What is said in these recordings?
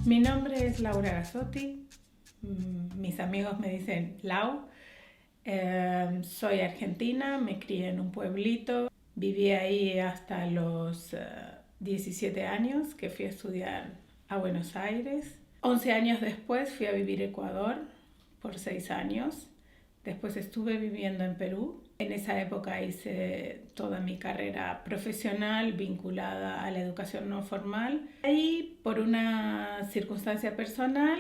Mi nombre es Laura Gazzotti, mis amigos me dicen Lau. Soy argentina, me crié en un pueblito, viví ahí hasta los 17 años, que fui a estudiar a Buenos Aires. 11 años después fui a vivir a Ecuador por 6 años. Después estuve viviendo en Perú. En esa época hice toda mi carrera profesional vinculada a la educación no formal. Y por una circunstancia personal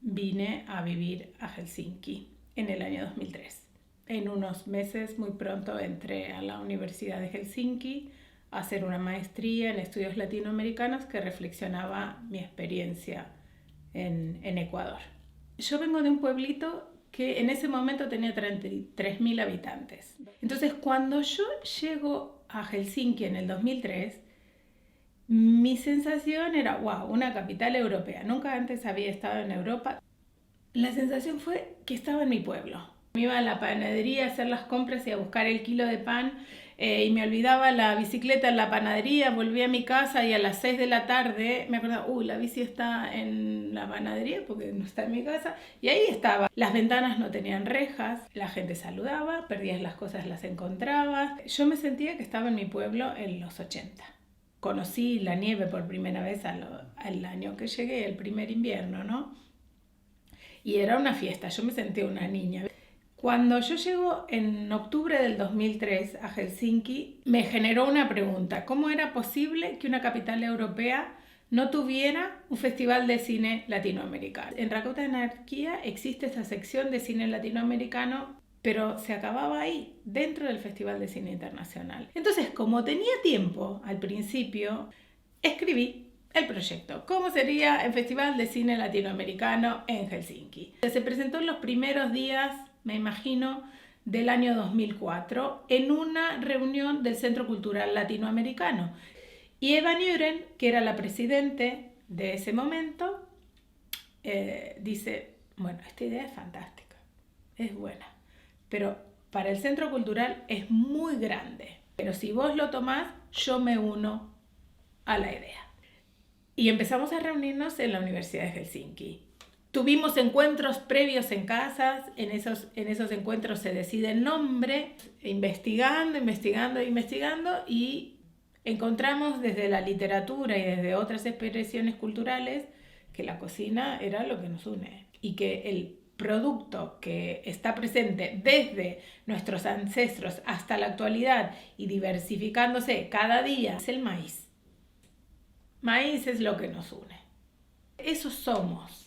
vine a vivir a Helsinki en el año 2003. En unos meses, muy pronto, entré a la Universidad de Helsinki a hacer una maestría en estudios latinoamericanos que reflexionaba mi experiencia en Ecuador. Yo vengo de un pueblito que en ese momento tenía 33.000 habitantes. Entonces, cuando yo llego a Helsinki en el 2003, mi sensación era, wow, una capital europea. Nunca antes había estado en Europa. La sensación fue que estaba en mi pueblo. Me iba a la panadería a hacer las compras y a buscar el kilo de pan y me olvidaba la bicicleta en la panadería, volví a mi casa y a las 6 de la tarde me acordaba, la bici está en la panadería porque no está en mi casa, y ahí estaba. Las ventanas no tenían rejas, la gente saludaba, perdías las cosas, las encontrabas. Yo me sentía que estaba en mi pueblo en los 80. Conocí la nieve por primera vez al año que llegué, el primer invierno, ¿no? Y era una fiesta, yo me sentía una niña. Cuando yo llego en octubre del 2003 a Helsinki, me generó una pregunta. ¿Cómo era posible que una capital europea no tuviera un festival de cine latinoamericano? En Rakuten Anarquía existe esa sección de cine latinoamericano, pero se acababa ahí, dentro del Festival de Cine Internacional. Entonces, como tenía tiempo al principio, escribí el proyecto. ¿Cómo sería el Festival de Cine Latinoamericano en Helsinki? Se presentó en los primeros días, me imagino, del año 2004 en una reunión del Centro Cultural Latinoamericano. Y Eva Nyren, que era la presidente de ese momento, dice, bueno, esta idea es fantástica, es buena, pero para el Centro Cultural es muy grande. Pero si vos lo tomás, yo me uno a la idea. Y empezamos a reunirnos en la Universidad de Helsinki. Tuvimos encuentros previos en casas, en esos encuentros se decide el nombre, investigando y encontramos desde la literatura y desde otras expresiones culturales que la cocina era lo que nos une y que el producto que está presente desde nuestros ancestros hasta la actualidad y diversificándose cada día es el maíz. Maíz es lo que nos une. Eso somos,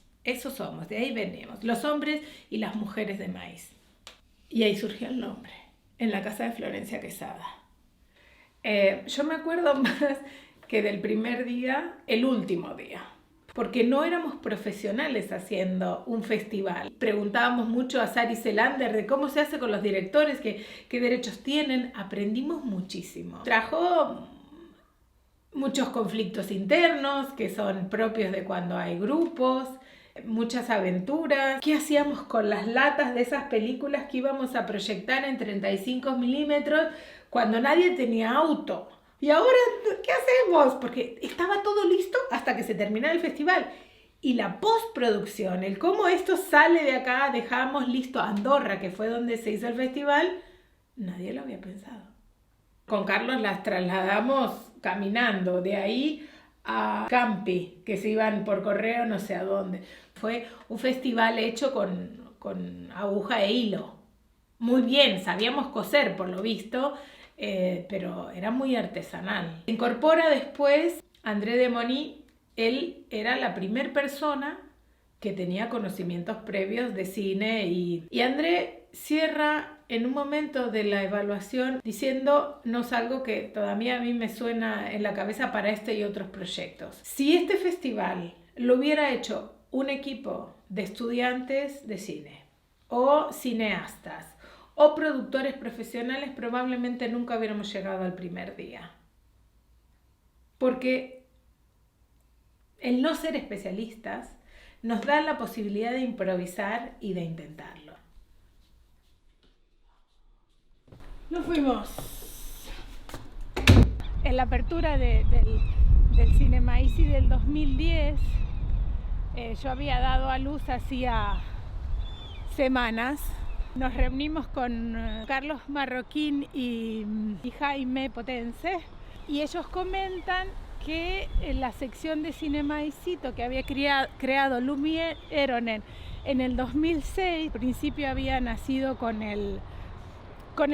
de ahí venimos, los hombres y las mujeres de maíz. Y ahí surgió el nombre, en la casa de Florencia Quesada. Yo me acuerdo más que del primer día, el último día, porque no éramos profesionales haciendo un festival. Preguntábamos mucho a Sari Selander de cómo se hace con los directores, qué derechos tienen. Aprendimos muchísimo. Trajo muchos conflictos internos que son propios de cuando hay grupos, muchas aventuras. ¿Qué hacíamos con las latas de esas películas que íbamos a proyectar en 35 milímetros cuando nadie tenía auto? ¿Y ahora qué hacemos? Porque estaba todo listo hasta que se terminara el festival. Y la postproducción, el cómo esto sale de acá, dejamos listo Andorra, que fue donde se hizo el festival, nadie lo había pensado. Con Carlos las trasladamos caminando de ahí a Campi, que se iban por correo no sé a dónde. Fue un festival hecho con aguja e hilo. Muy bien, sabíamos coser por lo visto, pero era muy artesanal. Se incorpora después André de Moni. Él era la primera persona que tenía conocimientos previos de cine y André cierra en un momento de la evaluación diciéndonos algo que todavía a mí me suena en la cabeza para este y otros proyectos. Si este festival lo hubiera hecho un equipo de estudiantes de cine o cineastas o productores profesionales, probablemente nunca hubiéramos llegado al primer día. Porque el no ser especialistas nos da la posibilidad de improvisar y de intentarlo. Nos fuimos en la apertura del del Cinemaici del 2010. Yo había dado a luz hacía semanas. Nos reunimos con Carlos Marroquín y Jaime Potense, y ellos comentan que en la sección de Cinemaici que había creado Lumière Eronen en el 2006, al principio había nacido con el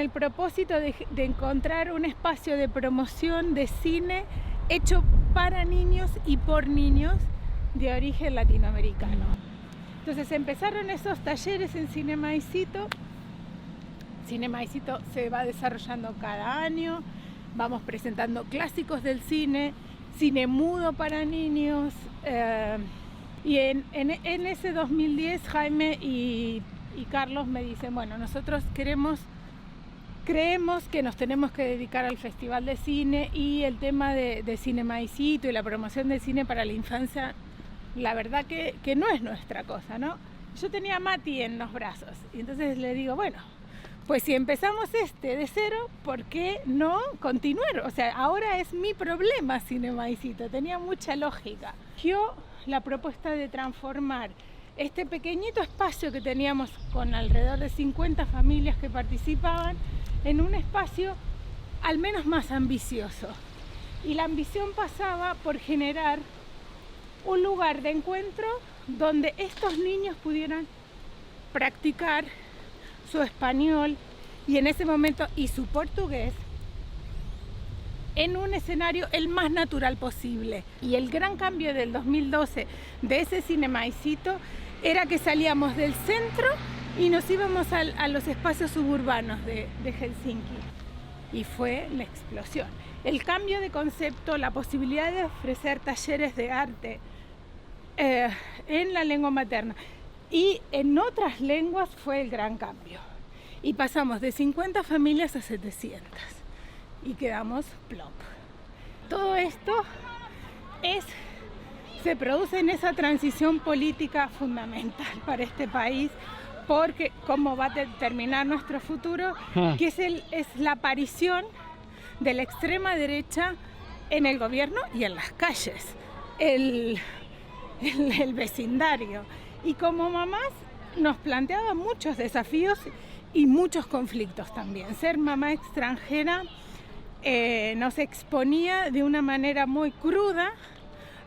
propósito de encontrar un espacio de promoción de cine hecho para niños y por niños de origen latinoamericano. Entonces empezaron esos talleres en Cinemaici. Cinemaici se va desarrollando cada año, vamos presentando clásicos del cine, cine mudo para niños, y en ese 2010 Jaime y Carlos me dicen, bueno, nosotros creemos que nos tenemos que dedicar al Festival de Cine, y el tema de Cinemaici y la promoción del cine para la infancia, la verdad que no es nuestra cosa, ¿no? Yo tenía a Mati en los brazos, y entonces le digo, bueno, pues si empezamos de cero, ¿por qué no continuar? O sea, ahora es mi problema Cinemaici, tenía mucha lógica. Yo la propuesta de transformar este pequeñito espacio que teníamos con alrededor de 50 familias que participaban en un espacio al menos más ambicioso. Y la ambición pasaba por generar un lugar de encuentro donde estos niños pudieran practicar su español y en ese momento y su portugués en un escenario el más natural posible. Y el gran cambio del 2012 de ese Cinemaici era que salíamos del centro y nos íbamos a los espacios suburbanos de Helsinki, y fue la explosión. El cambio de concepto, la posibilidad de ofrecer talleres de arte en la lengua materna y en otras lenguas fue el gran cambio. Y pasamos de 50 familias a 700 y quedamos plop. Todo esto se produce en esa transición política fundamental para este país, porque cómo va a determinar nuestro futuro, que es la aparición de la extrema derecha en el gobierno y en las calles, el vecindario. Y como mamás nos planteaba muchos desafíos y muchos conflictos también. Ser mamá extranjera nos exponía de una manera muy cruda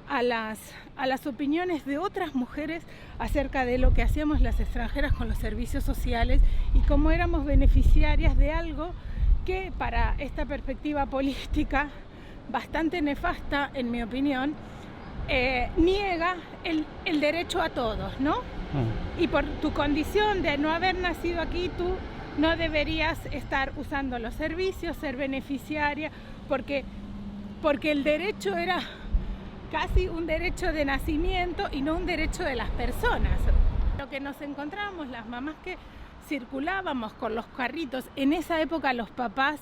a las opiniones de otras mujeres acerca de lo que hacíamos las extranjeras con los servicios sociales y cómo éramos beneficiarias de algo que para esta perspectiva política bastante nefasta, en mi opinión, niega el derecho a todos, ¿no? Y por tu condición de no haber nacido aquí, tú no deberías estar usando los servicios, ser beneficiaria, porque el derecho era casi un derecho de nacimiento y no un derecho de las personas. Lo que nos encontrábamos, las mamás que circulábamos con los carritos, en esa época los papás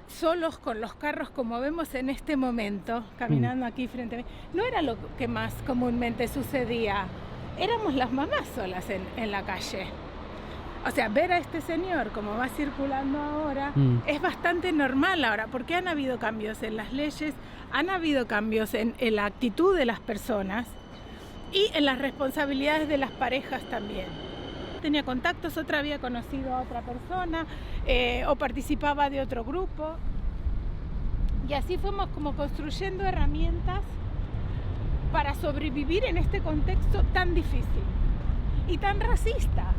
solos con los carros, como vemos en este momento, caminando aquí frente a mí, no era lo que más comúnmente sucedía. Éramos las mamás solas en la calle. O sea, ver a este señor como va circulando ahora es bastante normal ahora, porque han habido cambios en las leyes, han habido cambios en la actitud de las personas y en las responsabilidades de las parejas también. Tenía contactos, otra había conocido a otra persona o participaba de otro grupo, y así fuimos como construyendo herramientas para sobrevivir en este contexto tan difícil y tan racista,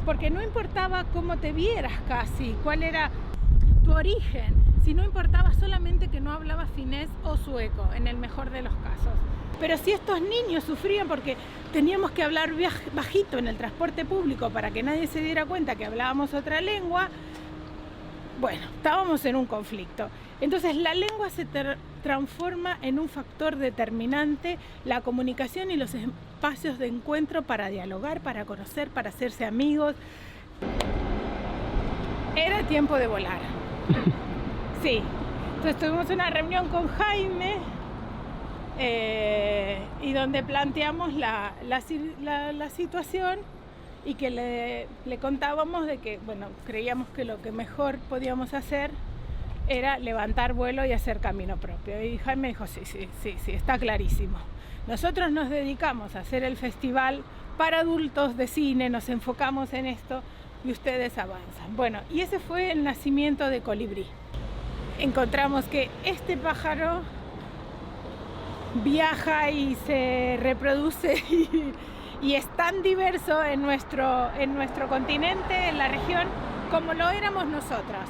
porque no importaba cómo te vieras casi, cuál era tu origen, si no importaba solamente que no hablabas finés o sueco, en el mejor de los casos. Pero si estos niños sufrían porque teníamos que hablar bajito en el transporte público para que nadie se diera cuenta que hablábamos otra lengua, bueno, estábamos en un conflicto. Entonces la lengua se transforma en un factor determinante, la comunicación y los espacios de encuentro para dialogar, para conocer, para hacerse amigos. Era tiempo de volar. Sí. Entonces tuvimos una reunión con Jaime y donde planteamos la situación y que le contábamos de que, bueno, creíamos que lo que mejor podíamos hacer era levantar vuelo y hacer camino propio. Y Jaime dijo, sí, está clarísimo. Nosotros nos dedicamos a hacer el festival para adultos de cine, nos enfocamos en esto y ustedes avanzan. Bueno, y ese fue el nacimiento de Colibrí. Encontramos que este pájaro viaja y se reproduce y es tan diverso en nuestro continente, en la región, como lo éramos nosotras.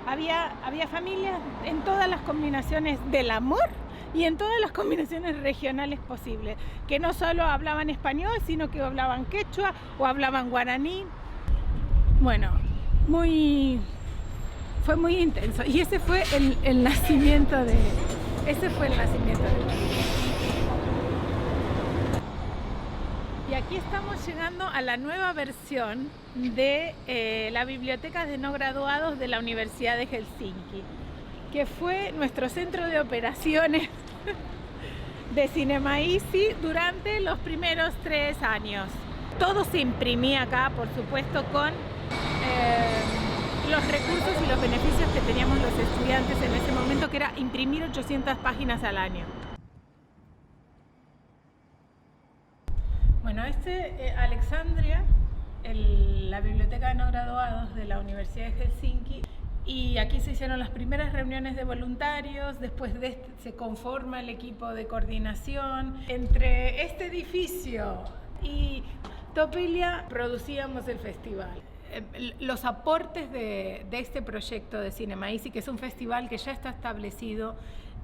Había familias en todas las combinaciones del amor y en todas las combinaciones regionales posibles, que no solo hablaban español, sino que hablaban quechua o hablaban guaraní. Bueno, fue muy intenso, y ese fue el nacimiento de Y aquí estamos llegando a la nueva versión de la biblioteca de no graduados de la Universidad de Helsinki, que fue nuestro centro de operaciones de Cinema Easy durante los primeros 3 años. Todo se imprimía acá, por supuesto, con los recursos y los beneficios que teníamos los estudiantes en ese momento, que era imprimir 800 páginas al año. Bueno, Alexandria, la biblioteca de no graduados de la Universidad de Helsinki, y aquí se hicieron las primeras reuniones de voluntarios. Después de se conforma el equipo de coordinación. Entre este edificio y Topilia producíamos el festival. Los aportes de este proyecto de Cinema Easy, que es un festival que ya está establecido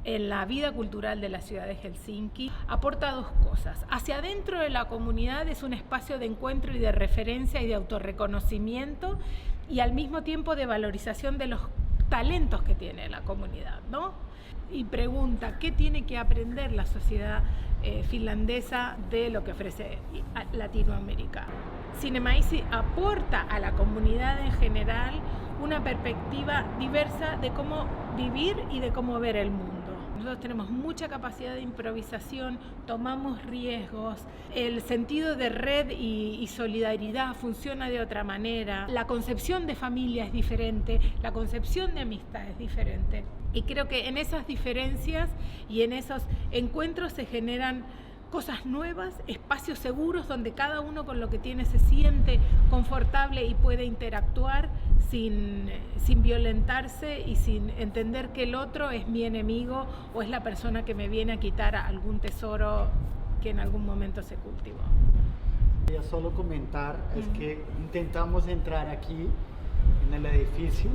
en la vida cultural de la ciudad de Helsinki, aporta 2 cosas. Hacia adentro de la comunidad es un espacio de encuentro y de referencia y de autorreconocimiento, y al mismo tiempo de valorización de los talentos que tiene la comunidad, ¿no? Y pregunta, ¿qué tiene que aprender la sociedad finlandesa de lo que ofrece Latinoamérica? Cinema Easy aporta a la comunidad en general una perspectiva diversa de cómo vivir y de cómo ver el mundo. Nosotros tenemos mucha capacidad de improvisación, tomamos riesgos, el sentido de red y solidaridad funciona de otra manera, la concepción de familia es diferente, la concepción de amistad es diferente. Y creo que en esas diferencias y en esos encuentros se generan cosas nuevas, espacios seguros donde cada uno con lo que tiene se siente confortable y puede interactuar sin violentarse y sin entender que el otro es mi enemigo o es la persona que me viene a quitar algún tesoro que en algún momento se cultivó. Quería solo comentar, es que intentamos entrar aquí en el edificio,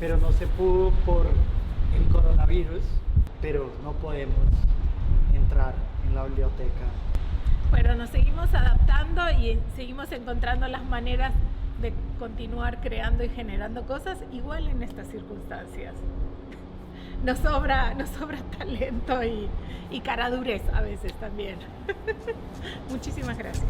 pero no se pudo por el coronavirus, pero no podemos entrar en la biblioteca. Bueno, nos seguimos adaptando y seguimos encontrando las maneras de continuar creando y generando cosas igual en estas circunstancias. Nos sobra talento y caradurez a veces también. Muchísimas gracias.